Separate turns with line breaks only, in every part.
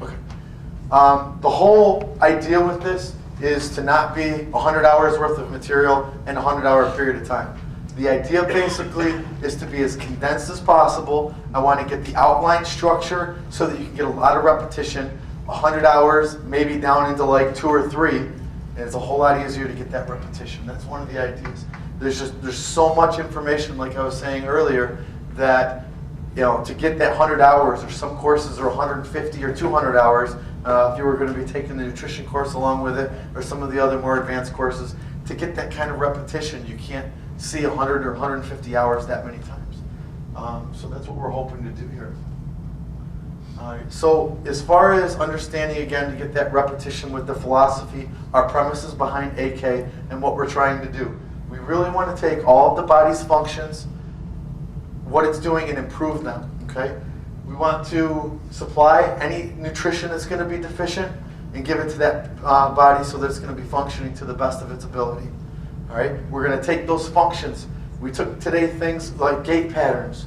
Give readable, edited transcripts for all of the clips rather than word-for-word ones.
Okay. The whole idea with this is to not be 100 hours worth of material in a 100-hour period of time. The idea basically is to be as condensed as possible. I want to get the outline structure so that you can get a lot of repetition. 100 hours, maybe down into like 2 or 3, and it's a whole lot easier to get that repetition. That's one of the ideas. There's so much information, like I was saying earlier, that to get that 100 hours, or some courses are 150 or 200 hours, if you were going to be taking the nutrition course along with it, or some of the other more advanced courses, to get that kind of repetition, you can't see 100 or 150 hours that many times. So that's what we're hoping to do here. All right. So as far as understanding, again, to get that repetition with the philosophy, our premises behind AK, and what we're trying to do. We really want to take all of the body's functions, what it's doing, and improve them, okay? We want to supply any nutrition that's going to be deficient and give it to that body so that it's going to be functioning to the best of its ability. All right? We're going to take those functions. We took today things like gait patterns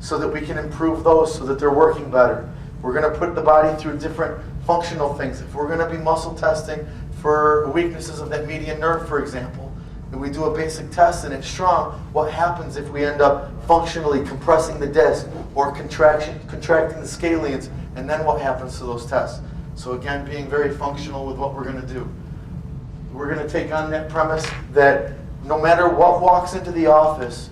so that we can improve those so that they're working better. We're going to put the body through different functional things. If we're going to be muscle testing for weaknesses of that median nerve, for example, and we do a basic test and it's strong, what happens if we end up functionally compressing the disc or contracting the scalenes, and then what happens to those tests? So again, being very functional with what we're going to do. We're going to take on that premise that no matter what walks into the office,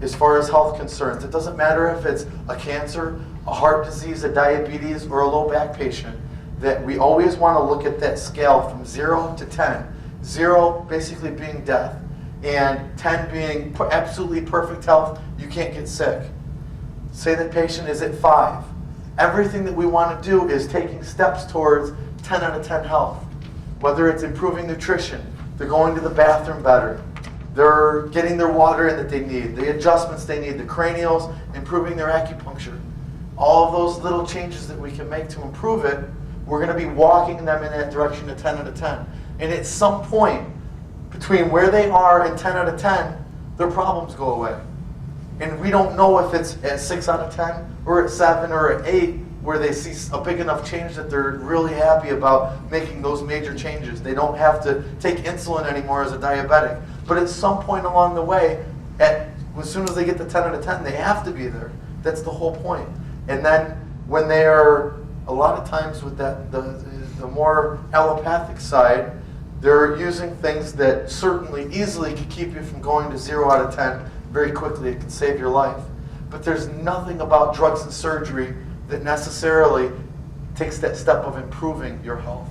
as far as health concerns, it doesn't matter if it's a cancer, a heart disease, a diabetes, or a low back patient, that we always want to look at that scale from 0 to 10. 0 basically being death, and 10 being absolutely perfect health, you can't get sick. Say that patient is at 5. Everything that we want to do is taking steps towards 10 out of 10 health. Whether it's improving nutrition, they're going to the bathroom better, they're getting their water in that they need, the adjustments they need, the cranials, improving their acupuncture. All of those little changes that we can make to improve it, we're going to be walking them in that direction to 10 out of 10. And at some point, between where they are and 10 out of 10, their problems go away. And we don't know if it's at 6 out of 10, or at 7, or at 8, where they see a big enough change that they're really happy about making those major changes. They don't have to take insulin anymore as a diabetic. But at some point along the way, as soon as they get to 10 out of 10, they have to be there. That's the whole point. And then when they are, a lot of times with that, the more allopathic side, they're using things that certainly easily could keep you from going to 0 out of 10 very quickly. It can save your life. But there's nothing about drugs and surgery that necessarily takes that step of improving your health.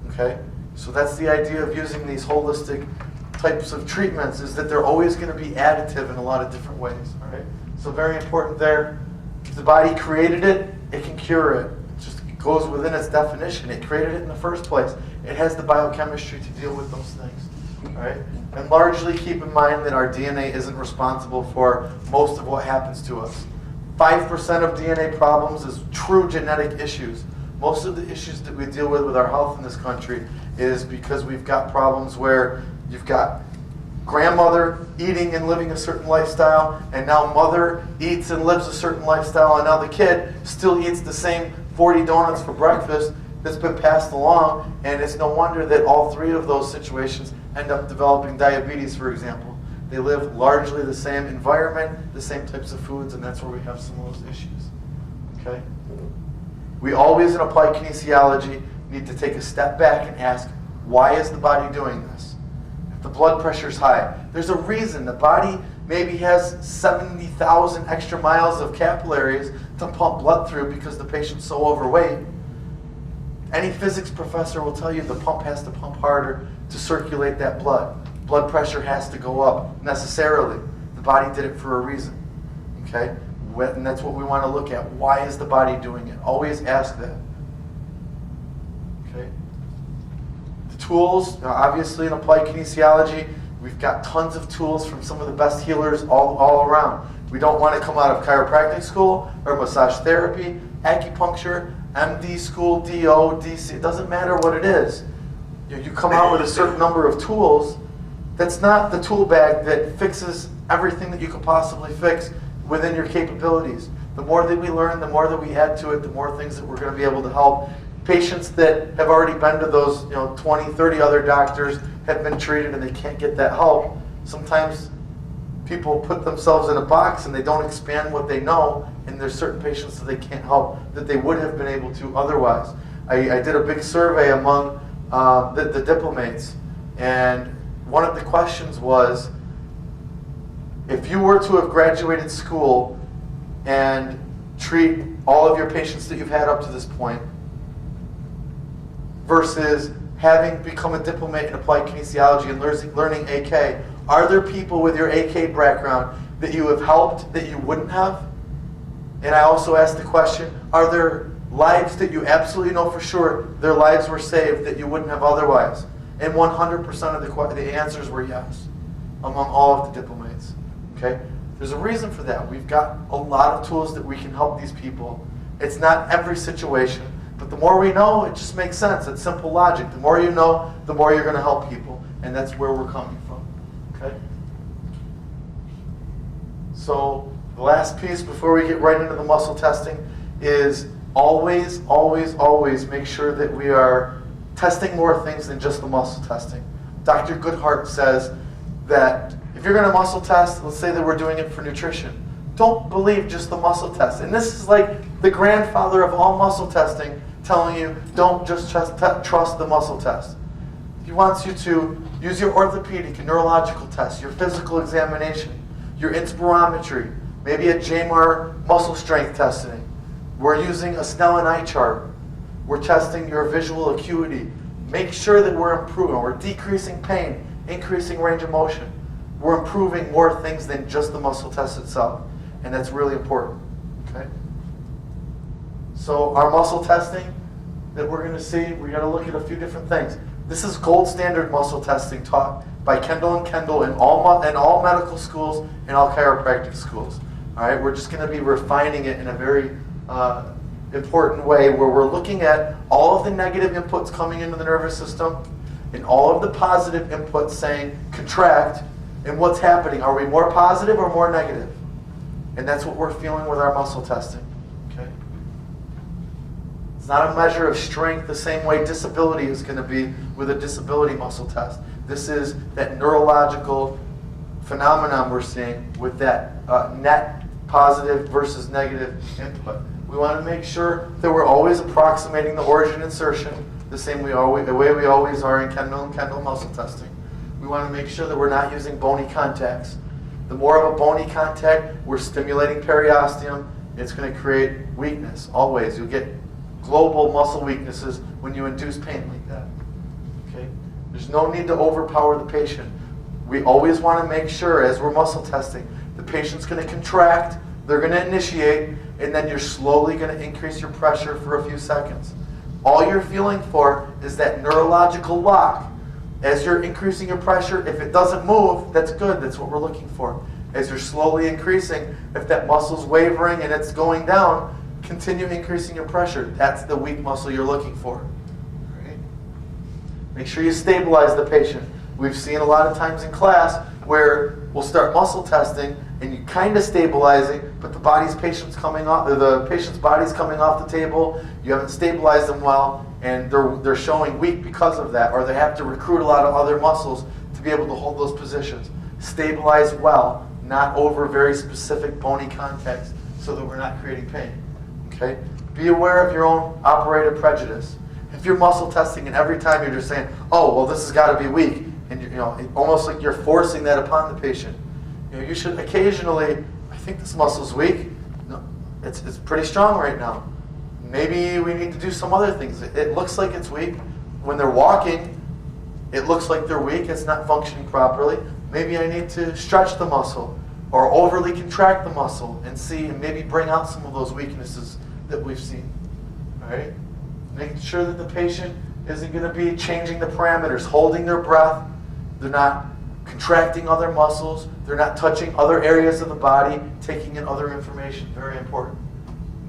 Okay? So that's the idea of using these holistic types of treatments, is that they're always going to be additive in a lot of different ways. All right? So very important there. If the body created it, it can cure it. It just goes within its definition. It created it in the first place. It has the biochemistry to deal with those things. All right? And largely keep in mind that our DNA isn't responsible for most of what happens to us. 5% of DNA problems is true genetic issues. Most of the issues that we deal with our health in this country is because we've got problems where you've got grandmother eating and living a certain lifestyle, and now mother eats and lives a certain lifestyle, and now the kid still eats the same 40 donuts for breakfast that's been passed along, and it's no wonder that all 3 of those situations end up developing diabetes, for example. They live largely the same environment, the same types of foods, and that's where we have some of those issues. Okay? We always, in applied kinesiology, need to take a step back and ask, why is the body doing this? If the blood pressure is high, there's a reason. The body maybe has 70,000 extra miles of capillaries to pump blood through because the patient's so overweight. Any physics professor will tell you the pump has to pump harder to circulate that blood. Blood pressure has to go up necessarily. The body did it for a reason. Okay? And that's what we want to look at. Why is the body doing it? Always ask that. Okay? The tools, obviously in applied kinesiology, we've got tons of tools from some of the best healers all around. We don't want to come out of chiropractic school or massage therapy, acupuncture, MD school, DO, DC. It doesn't matter what it is. You come out with a certain number of tools. That's not the tool bag that fixes everything that you could possibly fix within your capabilities. The more that we learn, the more that we add to it, the more things that we're going to be able to help. Patients that have already been to those 20, 30 other doctors, have been treated, and they can't get that help. Sometimes people put themselves in a box and they don't expand what they know, and there's certain patients that they can't help that they would have been able to otherwise. I did a big survey among the diplomates, and one of the questions was, if you were to have graduated school and treat all of your patients that you've had up to this point versus having become a diplomate in applied kinesiology and learning AK, are there people with your AK background that you have helped that you wouldn't have? And I also asked the question, are there lives that you absolutely know for sure their lives were saved that you wouldn't have otherwise? And 100% of the answers were yes among all of the diplomates. Okay? There's a reason for that. We've got a lot of tools that we can help these people. It's not every situation, but the more we know, it just makes sense. It's simple logic. The more you know, the more you're going to help people. And that's where we're coming from. Okay? So the last piece before we get right into the muscle testing is always, always, always make sure that we are testing more things than just the muscle testing. Dr. Goodhart says that if you're going to muscle test, let's say that we're doing it for nutrition, don't believe just the muscle test. And this is like the grandfather of all muscle testing telling you don't just trust the muscle test. He wants you to use your orthopedic and neurological tests, your physical examination, your inspirometry, maybe a JMAR muscle strength testing. We're using a Snellen eye chart. We're testing your visual acuity. Make sure that we're improving. We're decreasing pain, increasing range of motion. We're improving more things than just the muscle test itself. And that's really important. Okay? So our muscle testing that we're going to see, we're going to look at a few different things. This is gold standard muscle testing taught by Kendall and Kendall in all medical schools and all chiropractic schools. All right, we're just going to be refining it in a very important way where we're looking at all of the negative inputs coming into the nervous system and all of the positive inputs saying contract, and what's happening. Are we more positive or more negative? And that's what we're feeling with our muscle testing. Okay? It's not a measure of strength the same way disability is going to be with a disability muscle test. This is that neurological phenomenon we're seeing with that net positive versus negative input. We want to make sure that we're always approximating the origin insertion the way we always are in Kendall and Kendall muscle testing. We want to make sure that we're not using bony contacts. The more of a bony contact, we're stimulating periosteum. It's going to create weakness, always. You'll get global muscle weaknesses when you induce pain like that. Okay? There's no need to overpower the patient. We always want to make sure, as we're muscle testing, the patient's going to contract, they're going to initiate, and then you're slowly going to increase your pressure for a few seconds. All you're feeling for is that neurological lock. As you're increasing your pressure, if it doesn't move, that's good. That's what we're looking for. As you're slowly increasing, if that muscle's wavering and it's going down, continue increasing your pressure. That's the weak muscle you're looking for. Right? Make sure you stabilize the patient. We've seen a lot of times in class where we'll start muscle testing and you kind of stabilizing, but the patient's body's coming off the table. You haven't stabilized them well, and they're showing weak because of that, or they have to recruit a lot of other muscles to be able to hold those positions. Stabilize well, not over very specific bony contacts, so that we're not creating pain. Okay? Be aware of your own operative prejudice. If you're muscle testing and every time you're just saying, "Oh, well, this has got to be weak," and almost like you're forcing that upon the patient. You should occasionally, I think this muscle's weak. No, it's pretty strong right now. Maybe we need to do some other things. It looks like it's weak. When they're walking, it looks like they're weak. It's not functioning properly. Maybe I need to stretch the muscle or overly contract the muscle and maybe bring out some of those weaknesses that we've seen. All right? Making sure that the patient isn't going to be changing the parameters, holding their breath. They're not contracting other muscles. They're not touching other areas of the body, taking in other information. Very important.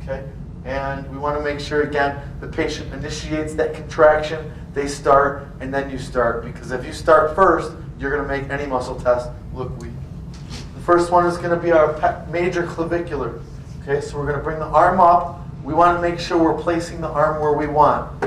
Okay? And we want to make sure, again, the patient initiates that contraction, they start, and then you start. Because if you start first, you're going to make any muscle test look weak. The first one is going to be our major clavicular. Okay, so we're going to bring the arm up. We want to make sure we're placing the arm where we want.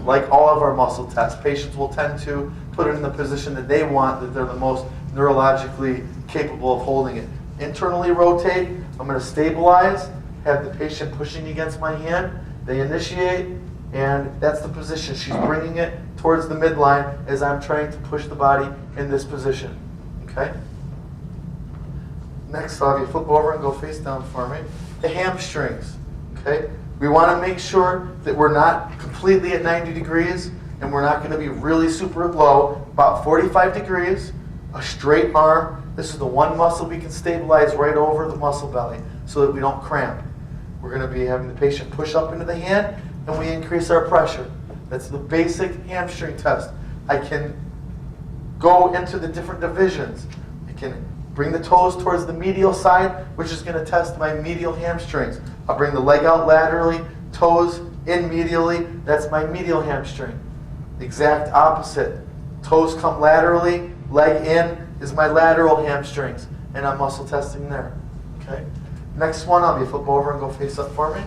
Like all of our muscle tests, patients will tend to put it in the position that they want, that they're the most neurologically capable of holding it. Internally rotate. I'm going to stabilize, have the patient pushing against my hand. They initiate, and that's the position. She's bringing it towards the midline as I'm trying to push the body in this position. Okay? Next, I'll have you flip over and go face down for me. The hamstrings. Okay? We want to make sure that we're not completely at 90 degrees, and we're not going to be really super low. About 45 degrees, a straight arm. This is the one muscle we can stabilize right over the muscle belly so that we don't cramp. We're going to be having the patient push up into the hand, and we increase our pressure. That's the basic hamstring test. I can go into the different divisions. I can bring the toes towards the medial side, which is going to test my medial hamstrings. I'll bring the leg out laterally, toes in medially. That's my medial hamstring. Exact opposite. Toes come laterally, leg in is my lateral hamstrings, and I'm muscle testing there. Okay. Next one, I'll be flip over and go face up for me.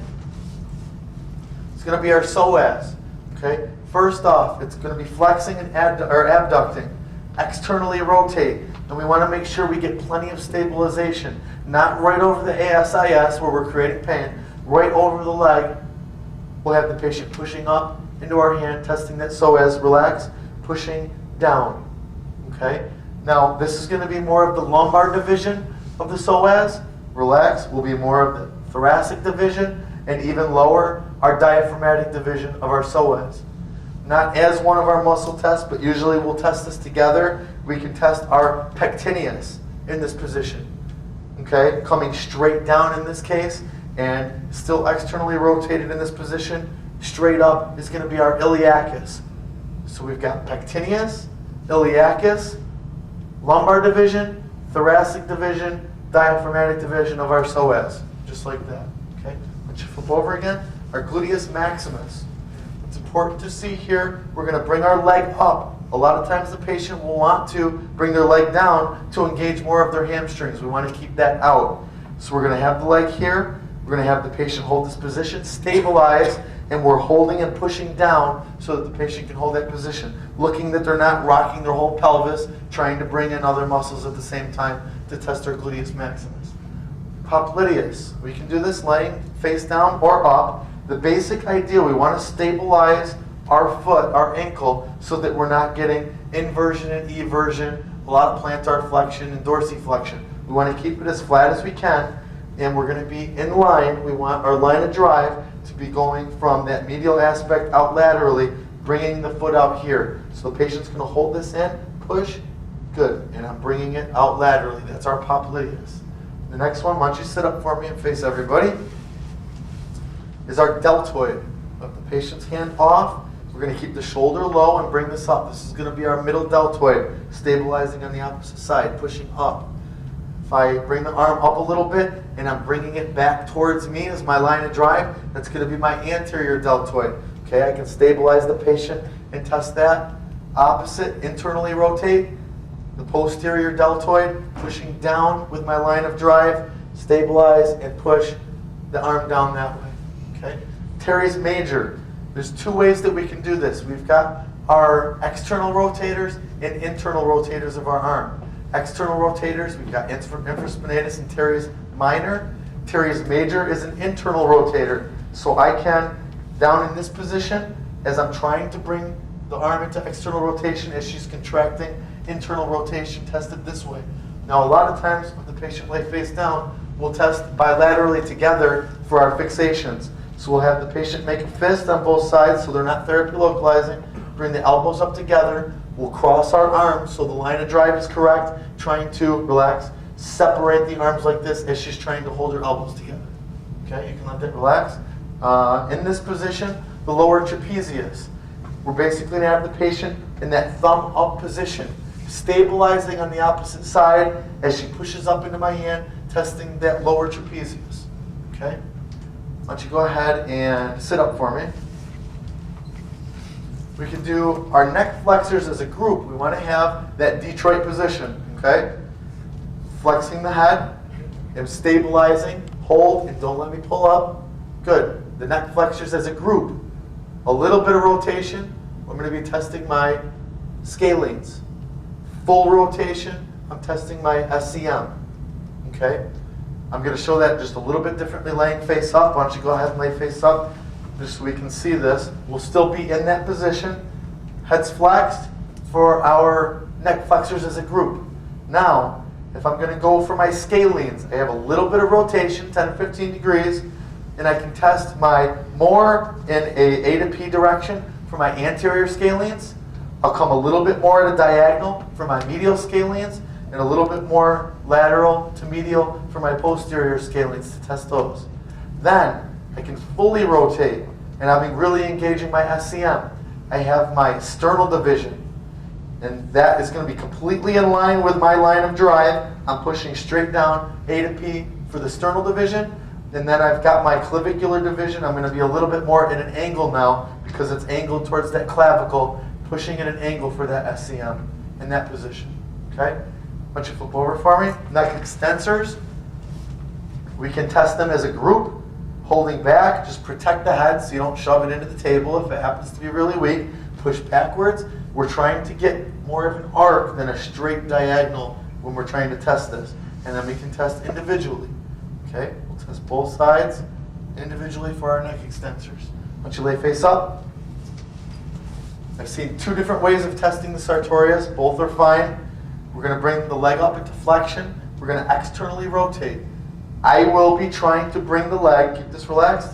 It's going to be our psoas. Okay. First off, it's going to be flexing and abducting. Externally rotate, and we want to make sure we get plenty of stabilization. Not right over the ASIS where we're creating pain, right over the leg. We'll have the patient pushing up into our hand, testing that psoas, relax, pushing down. Okay? Now, this is going to be more of the lumbar division of the psoas. Relax will be more of the thoracic division, and even lower, our diaphragmatic division of our psoas. Not as one of our muscle tests, but usually we'll test this together. We can test our pectineus in this position. Okay, coming straight down in this case, and still externally rotated in this position. Straight up is going to be our iliacus. So we've got pectineus, iliacus, lumbar division, thoracic division, diaphragmatic division of our psoas, just like that. Okay, let's flip over again. Our gluteus maximus. It's important to see here, we're going to bring our leg up. A lot of times the patient will want to bring their leg down to engage more of their hamstrings. We want to keep that out. So we're going to have the leg here. We're going to have the patient hold this position, stabilize, and we're holding and pushing down so that the patient can hold that position. Looking that they're not rocking their whole pelvis, trying to bring in other muscles at the same time to test our gluteus maximus. Popliteus. We can do this laying face down or up. The basic idea, we want to stabilize our foot, our ankle, so that we're not getting inversion and eversion, a lot of plantar flexion and dorsiflexion. We want to keep it as flat as we can, and we're going to be in line. We want our line of drive to be going from that medial aspect out laterally, bringing the foot out here. So the patient's going to hold this in, push, good, and I'm bringing it out laterally. That's our popliteus. The next one, why don't you sit up for me and face everybody, is our deltoid. With the patient's hand off, we're going to keep the shoulder low and bring this up. This is going to be our middle deltoid, stabilizing on the opposite side, pushing up. If I bring the arm up a little bit and I'm bringing it back towards me as my line of drive, that's going to be my anterior deltoid. Okay, I can stabilize the patient and test that. Opposite, internally rotate. The posterior deltoid, pushing down with my line of drive, stabilize and push the arm down that way. Okay? Teres Major. There's two ways that we can do this. We've got our external rotators and internal rotators of our arm. External rotators, we've got infraspinatus and Teres Minor. Teres Major is an internal rotator. So I can, down in this position, as I'm trying to bring the arm into external rotation, as she's contracting, internal rotation, test it this way. Now, a lot of times with the patient lay face down, we'll test bilaterally together for our fixations. So we'll have the patient make a fist on both sides so they're not therapy localizing. Bring the elbows up together. We'll cross our arms so the line of drive is correct, trying to relax. Separate the arms like this as she's trying to hold her elbows together. Okay, you can let that relax. In this position, the lower trapezius. We're basically going to have the patient in that thumb up position, stabilizing on the opposite side as she pushes up into my hand, testing that lower trapezius. Okay? Why don't you go ahead and sit up for me. We can do our neck flexors as a group. We want to have that Detroit position. Okay? Flexing the head and stabilizing, hold, and don't let me pull up. Good. The neck flexors as a group. A little bit of rotation. I'm going to be testing my scalenes. Full rotation, I'm testing my SCM. Okay? I'm going to show that just a little bit differently laying face up. Why don't you go ahead and lay face up just so we can see this. We'll still be in that position. Heads flexed for our neck flexors as a group. Now, if I'm going to go for my scalenes, I have a little bit of rotation, 10 to 15 degrees, and I can test my more in a to P direction for my anterior scalenes. I'll come a little bit more at a diagonal for my medial scalenes, and a little bit more lateral to medial for my posterior scalenes to test those. Then I can fully rotate, and I'm really engaging my SCM. I have my sternal division, and that is going to be completely in line with my line of drive. I'm pushing straight down A to P for the sternal division, and then I've got my clavicular division. I'm going to be a little bit more at an angle now because it's angled towards that clavicle, pushing at an angle for that SCM in that position. Okay? Why don't you flip over for me? Neck extensors. We can test them as a group, holding back. Just protect the head so you don't shove it into the table if it happens to be really weak. Push backwards. We're trying to get more of an arc than a straight diagonal when we're trying to test this. And then we can test individually. Okay? We'll test both sides individually for our neck extensors. Why don't you lay face up? I've seen two different ways of testing the Sartorius. Both are fine. We're going to bring the leg up into flexion. We're going to externally rotate. I will be trying to bring the leg, keep this relaxed.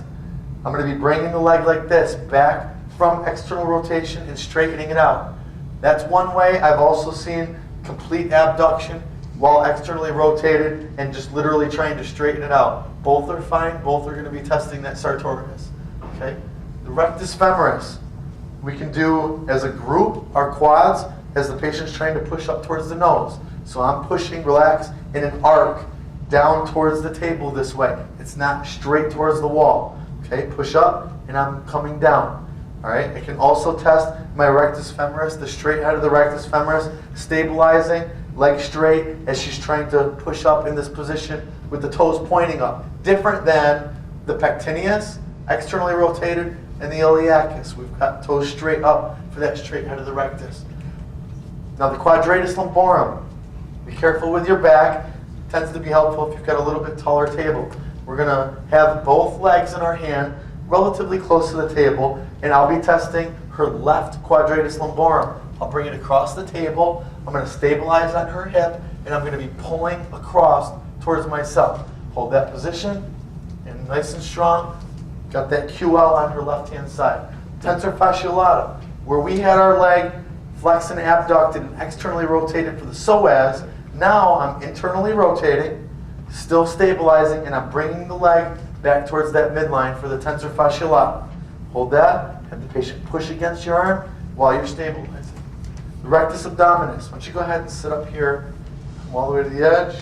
I'm going to be bringing the leg like this, back from external rotation and straightening it out. That's one way. I've also seen complete abduction while externally rotated and just literally trying to straighten it out. Both are fine. Both are going to be testing that Sartorius. Okay? The rectus femoris. We can do as a group our quads as the patient's trying to push up towards the nose. So I'm pushing, relax, in an arc down towards the table this way. It's not straight towards the wall. Okay, push up, and I'm coming down. All right, I can also test my rectus femoris, the straight head of the rectus femoris, stabilizing, leg straight as she's trying to push up in this position with the toes pointing up. Different than the pectineus, externally rotated, and the iliacus. We've got toes straight up for that straight head of the rectus. Now the quadratus lumborum. Be careful with your back. It tends to be helpful if you've got a little bit taller table. We're going to have both legs in our hand relatively close to the table, and I'll be testing her left quadratus lumborum. I'll bring it across the table. I'm going to stabilize on her hip, and I'm going to be pulling across towards myself. Hold that position, and nice and strong. Got that QL on her left-hand side. Tensor fasciolata, where we had our leg flexed and abducted and externally rotated for the psoas. Now I'm internally rotating, still stabilizing, and I'm bringing the leg back towards that midline for the tensor fasciolata. Hold that. Have the patient push against your arm while you're stabilizing. The rectus abdominis. Why don't you go ahead and sit up here, come all the way to the edge.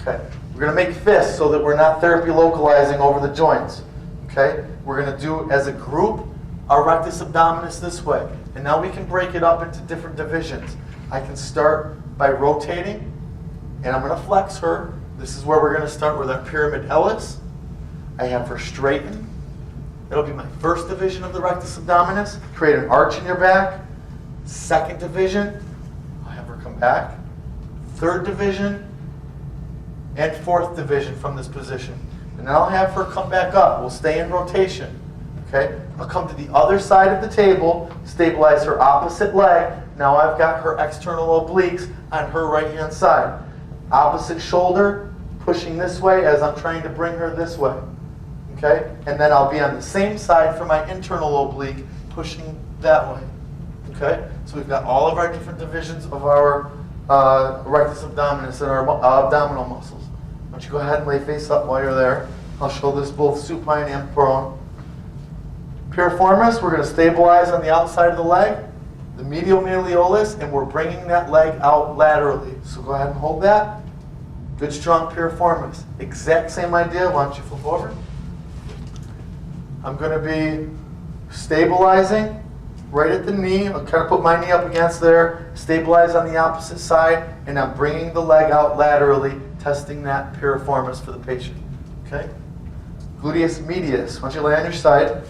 Okay. We're going to make fists so that we're not therapy localizing over the joints. Okay. We're going to do as a group our rectus abdominis this way. And now we can break it up into different divisions. I can start by rotating, and I'm going to flex her. This is where we're going to start with our pyramid Ellis. I have her straighten. That'll be my first division of the rectus abdominis. Create an arch in your back. Second division, I'll have her come back. Third division, and fourth division from this position. And then I'll have her come back up. We'll stay in rotation. Okay? I'll come to the other side of the table, stabilize her opposite leg. Now I've got her external obliques on her right-hand side. Opposite shoulder, pushing this way as I'm trying to bring her this way. Okay? And then I'll be on the same side for my internal oblique, pushing that way. Okay? So we've got all of our different divisions of our rectus abdominis and our abdominal muscles. Why don't you go ahead and lay face up while you're there. I'll show this both supine and prone. Piriformis, we're going to stabilize on the outside of the leg, the medial malleolus, and we're bringing that leg out laterally. So go ahead and hold that. Good, strong piriformis. Exact same idea. Why don't you flip over? I'm going to be stabilizing right at the knee. I'll kind of put my knee up against there, stabilize on the opposite side, and I'm bringing the leg out laterally, testing that piriformis for the patient. Okay? Gluteus Medius. Once you lay on your side,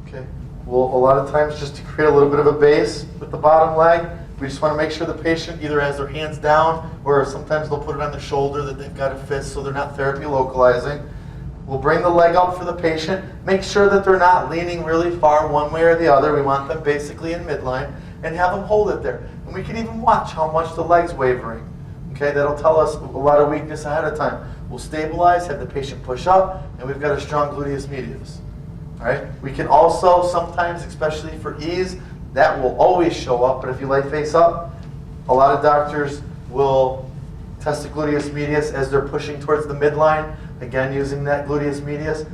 okay, well, a lot of times just to create a little bit of a base with the bottom leg, we just want to make sure the patient either has their hands down or sometimes they'll put it on the shoulder that they've got a fist so they're not therapy localizing. We'll bring the leg up for the patient. Make sure that they're not leaning really far one way or the other. We want them basically in midline and have them hold it there. And we can even watch how much the leg's wavering. Okay, that'll tell us a lot of weakness ahead of time. We'll stabilize, have the patient push up, and we've got a strong gluteus medius. All right? We can also sometimes, especially for ease, that will always show up, but if you lay face up, a lot of doctors will test the gluteus medius as they're pushing towards the midline, again using that gluteus medius.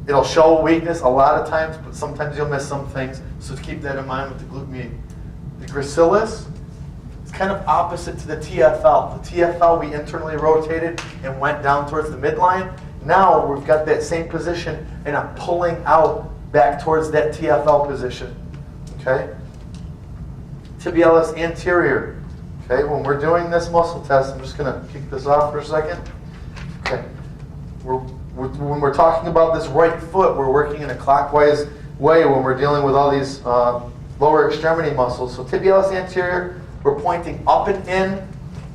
It'll show weakness a lot of times, but sometimes you'll miss some things, so keep that in mind with the glute med. The gracilis is kind of opposite to the TFL. The TFL we internally rotated and went down towards the midline. Now we've got that same position and I'm pulling out back towards that TFL position. Okay? Tibialis anterior. Okay, when we're doing this muscle test, I'm just going to kick this off for a second. Okay. When we're talking about this right foot, we're working in a clockwise way when we're dealing with all these lower extremity muscles. So tibialis anterior, we're pointing up and in,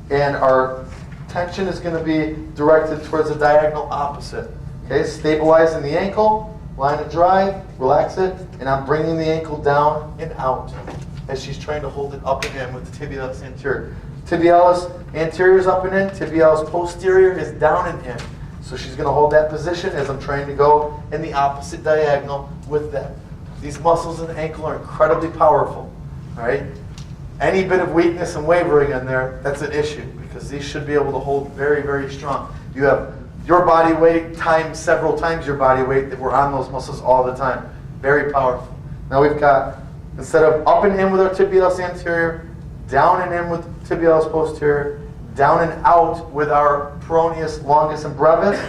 and our tension is going to be directed towards the diagonal opposite. Okay, stabilizing the ankle. Line of drive, relax it, and I'm bringing the ankle down and out as she's trying to hold it up and in with the tibialis anterior. Tibialis anterior is up and in, tibialis posterior is down and in. So she's going to hold that position as I'm trying to go in the opposite diagonal with that. These muscles in the ankle are incredibly powerful. All right? Any bit of weakness and wavering in there, that's an issue because these should be able to hold very, very strong. You have your body weight times several times your body weight that we're on those muscles all the time. Very powerful. Now we've got, instead of up and in with our tibialis anterior, down and in with tibialis posterior, down and out with our peroneus, longus, and brevis,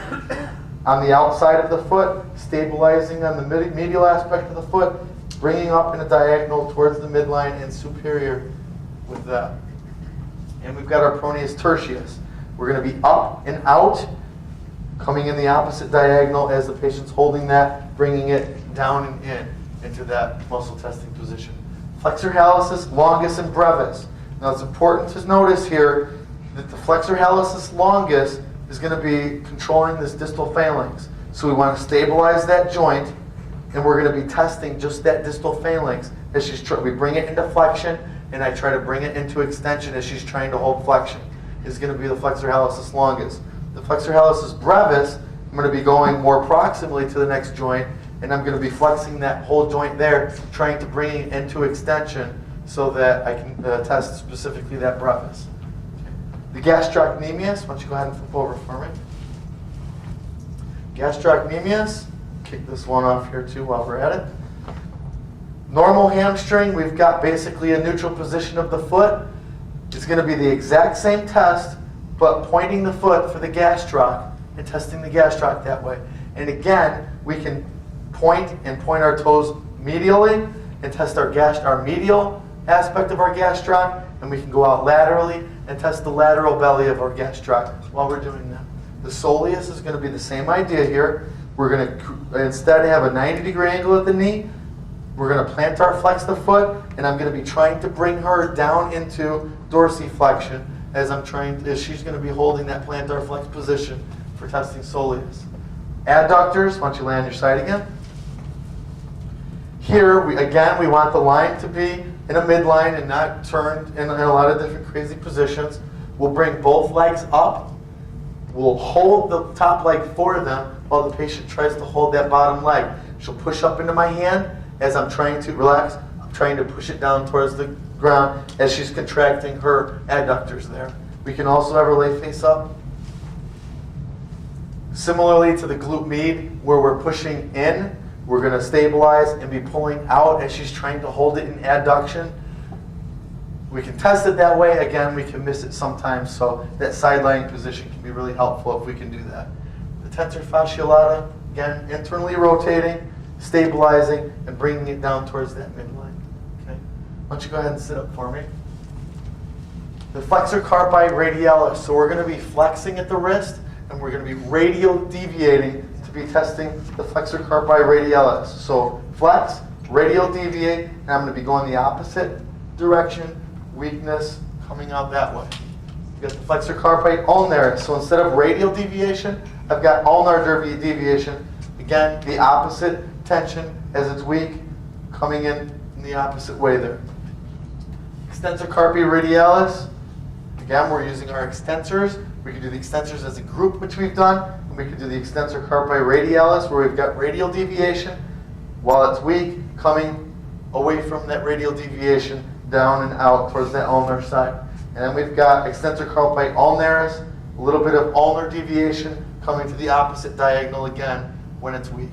on the outside of the foot, stabilizing on the medial aspect of the foot, bringing up in a diagonal towards the midline and superior with that. And we've got our peroneus tertius. We're going to be up and out, coming in the opposite diagonal as the patient's holding that, bringing it down and in into that muscle testing position. Flexor hallucis, longus, and brevis. Now it's important to notice here that the flexor hallucis longus is going to be controlling this distal phalanx. So we want to stabilize that joint, and we're going to be testing just that distal phalanx as she's we bring it into flexion, and I try to bring it into extension as she's trying to hold flexion. Is going to be the flexor hallucis longus. The flexor hallucis brevis, I'm going to be going more proximally to the next joint, and I'm going to be flexing that whole joint there, trying to bring it into extension so that I can test specifically that brevis. The gastrocnemius, why don't you go ahead and flip over for me. Gastrocnemius, kick this one off here too while we're at it. Normal hamstring, we've got basically a neutral position of the foot. It's going to be the exact same test, but pointing the foot for the gastroc and testing the gastroc that way. And again, we can point our toes medially and test our medial aspect of our gastroc, and we can go out laterally and test the lateral belly of our gastroc while we're doing that. The soleus is going to be the same idea here. We're going to instead have a 90-degree angle at the knee. We're going to plantar flex the foot, and I'm going to be trying to bring her down into dorsiflexion as she's going to be holding that plantar flex position for testing soleus. Adductors, why don't you lay on your side again? Here, we want the line to be in a midline and not turned in a lot of different crazy positions. We'll bring both legs up. We'll hold the top leg for them while the patient tries to hold that bottom leg. She'll push up into my hand as I'm trying to relax. I'm trying to push it down towards the ground as she's contracting her adductors there. We can also have her lay face up. Similarly to the glute med, where we're pushing in, we're going to stabilize and be pulling out as she's trying to hold it in adduction. We can test it that way. Again, we can miss it sometimes, so that side lying position can be really helpful if we can do that. The tensor fasciolata, again, internally rotating, stabilizing, and bringing it down towards that midline. Okay? Why don't you go ahead and sit up for me? The flexor carpi radialis. So we're going to be flexing at the wrist. and we're going to be radial deviating to be testing the flexor carpi radialis. So flex, radial deviate, and I'm going to be going the opposite direction, weakness coming out that way. You got the flexor carpi ulnaris. So instead of radial deviation, I've got ulnar deviation. Again, the opposite tension as it's weak, coming in the opposite way there. Extensor carpi radialis. Again, we're using our extensors. We can do the extensors as a group, which we've done. And we can do the extensor carpi radialis, where we've got radial deviation while it's weak, coming away from that radial deviation down and out towards that ulnar side. And then we've got extensor carpi ulnaris, a little bit of ulnar deviation coming to the opposite diagonal again when it's weak.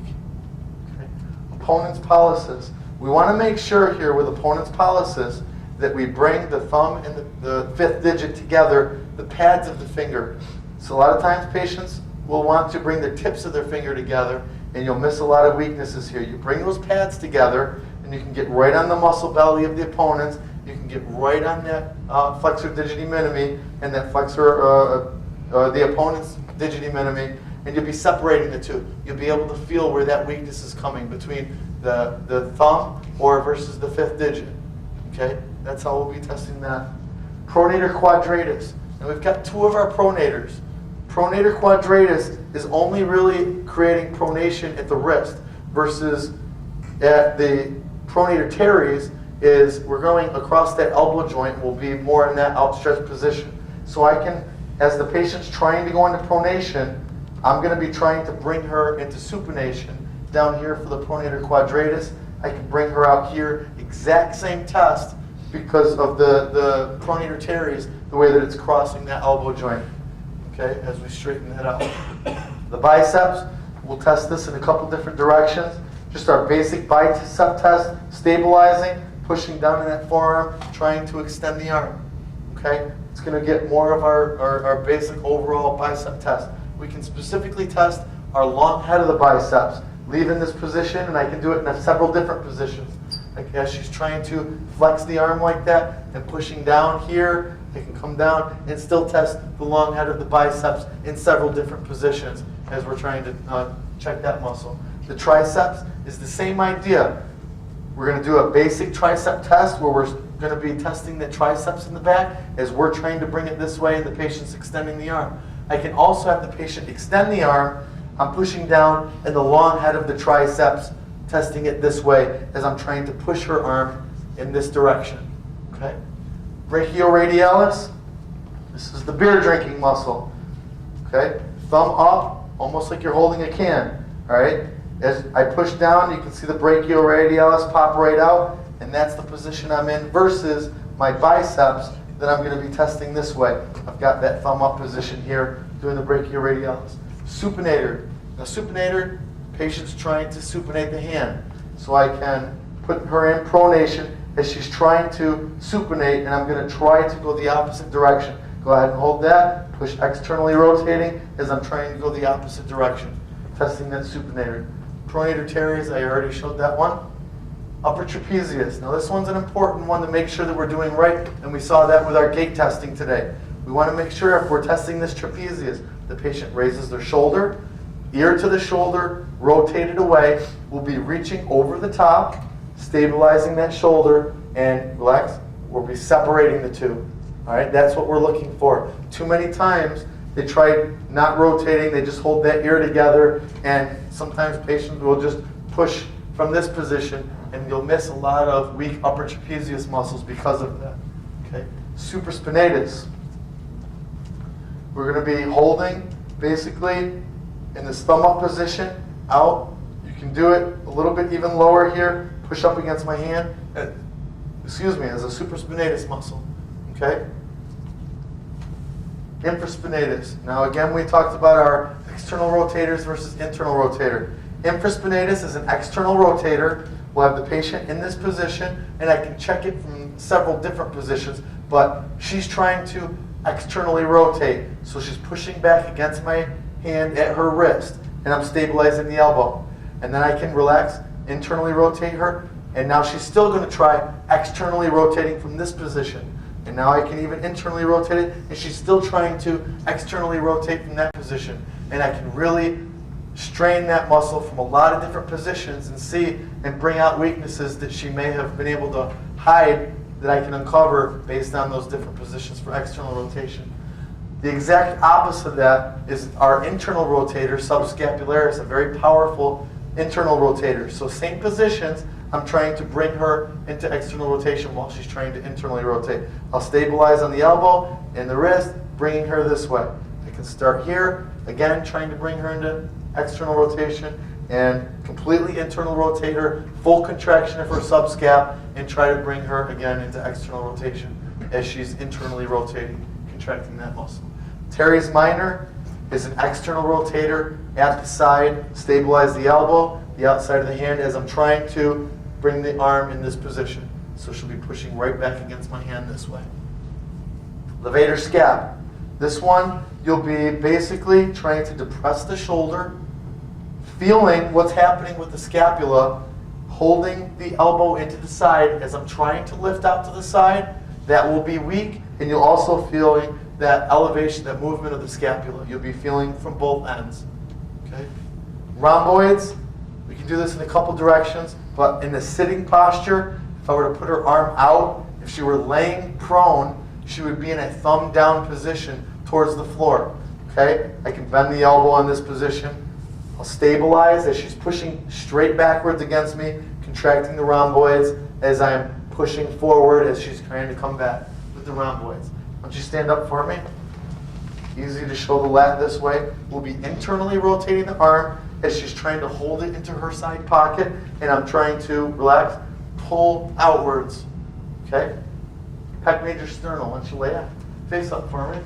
Okay. Opponent's pollicis. We want to make sure here with opponent's pollicis that we bring the thumb and the fifth digit together, the pads of the finger. So a lot of times patients will want to bring the tips of their finger together, and you'll miss a lot of weaknesses here. You bring those pads together, and you can get right on the muscle belly of the opponents. You can get right on that flexor digiti minimi and that flexor, the opponent's digiti minimi, and you'll be separating the two. You'll be able to feel where that weakness is coming between the thumb or versus the fifth digit. Okay, that's how we'll be testing that. Pronator Quadratus. And we've got two of our pronators. Pronator Quadratus is only really creating pronation at the wrist versus at the Pronator Teres is we're going across that elbow joint, will be more in that outstretched position. So I can, as the patient's trying to go into pronation, I'm going to be trying to bring her into supination down here for the Pronator Quadratus. I can bring her out here, exact same test because of the Pronator Teres, the way that it's crossing that elbow joint. Okay, as we straighten that out. The biceps, we'll test this in a couple different directions. Just our basic bicep test, stabilizing, pushing down in that forearm, trying to extend the arm. Okay, it's going to get more of our basic overall bicep test. We can specifically test our long head of the biceps. Leave in this position, and I can do it in several different positions. Like as she's trying to flex the arm like that and pushing down here, I can come down and still test the long head of the biceps in several different positions as we're trying to check that muscle. The triceps is the same idea. We're going to do a basic tricep test where we're going to be testing the triceps in the back as we're trying to bring it this way and the patient's extending the arm. I can also have the patient extend the arm. I'm pushing down in the long head of the triceps, testing it this way as I'm trying to push her arm in this direction. Okay? Brachioradialis, this is the beer drinking muscle. Okay? Thumb up, almost like you're holding a can. All right? As I push down, you can see the brachioradialis pop right out, and that's the position I'm in versus my biceps that I'm going to be testing this way. I've got that thumb up position here, doing the brachioradialis. Supinator. Now supinator, patient's trying to supinate the hand. So I can put her in pronation as she's trying to supinate, and I'm going to try to go the opposite direction. Go ahead and hold that. Push externally rotating as I'm trying to go the opposite direction. Testing that supinator. Pronator Teres, I already showed that one. Upper trapezius. Now this one's an important one to make sure that we're doing right, and we saw that with our gait testing today. We want to make sure if we're testing this trapezius, the patient raises their shoulder, ear to the shoulder, rotated away. We'll be reaching over the top, stabilizing that shoulder, and relax. We'll be separating the two. All right, that's what we're looking for. Too many times they try not rotating, they just hold that ear together, and sometimes patients will just push from this position, and you'll miss a lot of weak upper trapezius muscles because of that. Okay, supraspinatus. We're going to be holding basically in this thumb up position, out. You can do it a little bit even lower here, push up against my hand, as a supraspinatus muscle. Okay? Infraspinatus. Now again, we talked about our external rotators versus internal rotator. Infraspinatus is an external rotator. We'll have the patient in this position, and I can check it from several different positions, but she's trying to externally rotate. So she's pushing back against my hand at her wrist, and I'm stabilizing the elbow. And then I can relax, internally rotate her, and now she's still going to try externally rotating from this position. And now I can even internally rotate it, and she's still trying to externally rotate from that position. And I can really strain that muscle from a lot of different positions and see and bring out weaknesses that she may have been able to hide that I can uncover based on those different positions for external rotation. The exact opposite of that is our internal rotator, subscapularis, a very powerful internal rotator. So same positions, I'm trying to bring her into external rotation while she's trying to internally rotate. I'll stabilize on the elbow and the wrist, bringing her this way. I can start here, again, trying to bring her into external rotation, and completely internal rotate her, full contraction of her subscap, and try to bring her again into external rotation as she's internally rotating, contracting that muscle. Teres Minor is an external rotator at the side, stabilize the elbow, the outside of the hand as I'm trying to bring the arm in this position. So she'll be pushing right back against my hand this way. Levator Scap. This one, you'll be basically trying to depress the shoulder, feeling what's happening with the scapula, holding the elbow into the side as I'm trying to lift out to the side. That will be weak, and you'll also feeling that elevation, that movement of the scapula. You'll be feeling from both ends. Okay? Rhomboids, we can do this in a couple directions, but in the sitting posture, if I were to put her arm out, if she were laying prone, she would be in a thumb down position towards the floor. Okay? I can bend the elbow in this position. I'll stabilize as she's pushing straight backwards against me, contracting the rhomboids as I'm pushing forward as she's trying to come back with the rhomboids. Why don't you stand up for me? Easy to show the lat this way. We'll be internally rotating the arm as she's trying to hold it into her side pocket, and I'm trying to relax, pull outwards. Okay? Pec major sternal. Why don't you lay out? Face up for me.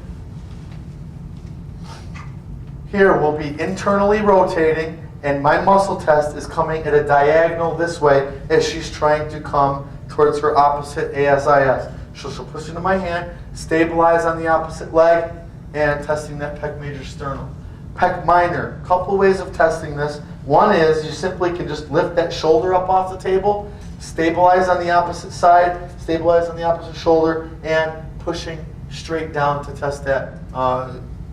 Here we'll be internally rotating, and my muscle test is coming at a diagonal this way as she's trying to come towards her opposite ASIS. So she'll push into my hand, stabilize on the opposite leg, and testing that pec major sternal. Pec minor, a couple ways of testing this. One is you simply can just lift that shoulder up off the table, stabilize on the opposite side, stabilize on the opposite shoulder, and pushing straight down to test that,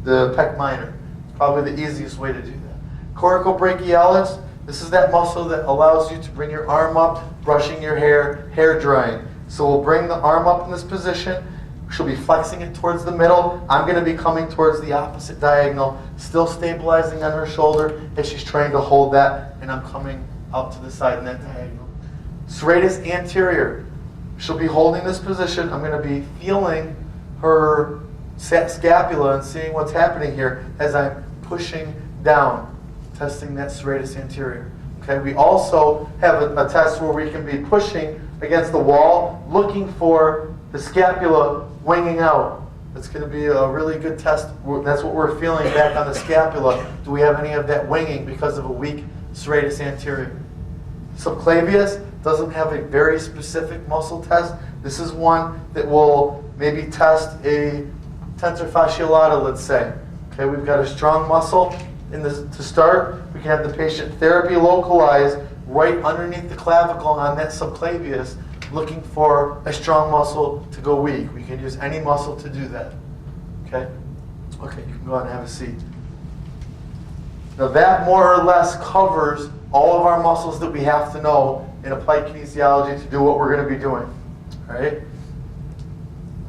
the pec minor. Probably the easiest way to do that. Coracobrachialis, this is that muscle that allows you to bring your arm up, brushing your hair, hair drying. So we'll bring the arm up in this position. She'll be flexing it towards the middle. I'm going to be coming towards the opposite diagonal, still stabilizing on her shoulder as she's trying to hold that, and I'm coming out to the side in that diagonal. Serratus anterior, she'll be holding this position. I'm going to be feeling her scapula and seeing what's happening here as I'm pushing down, testing that serratus anterior. Okay, we also have a test where we can be pushing against the wall, looking for the scapula winging out. That's going to be a really good test. That's what we're feeling back on the scapula. Do we have any of that winging because of a weak serratus anterior? Subclavius doesn't have a very specific muscle test. This is one that will maybe test a tensor fasciolata, let's say. Okay, we've got a strong muscle in this to start. We can have the patient therapy localized right underneath the clavicle on that subclavius, looking for a strong muscle to go weak. We can use any muscle to do that. Okay? Okay, you can go on and have a seat. Now that more or less covers all of our muscles that we have to know in applied kinesiology to do what we're going to be doing. All right?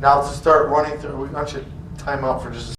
Now to start running through, I should time out for just a second.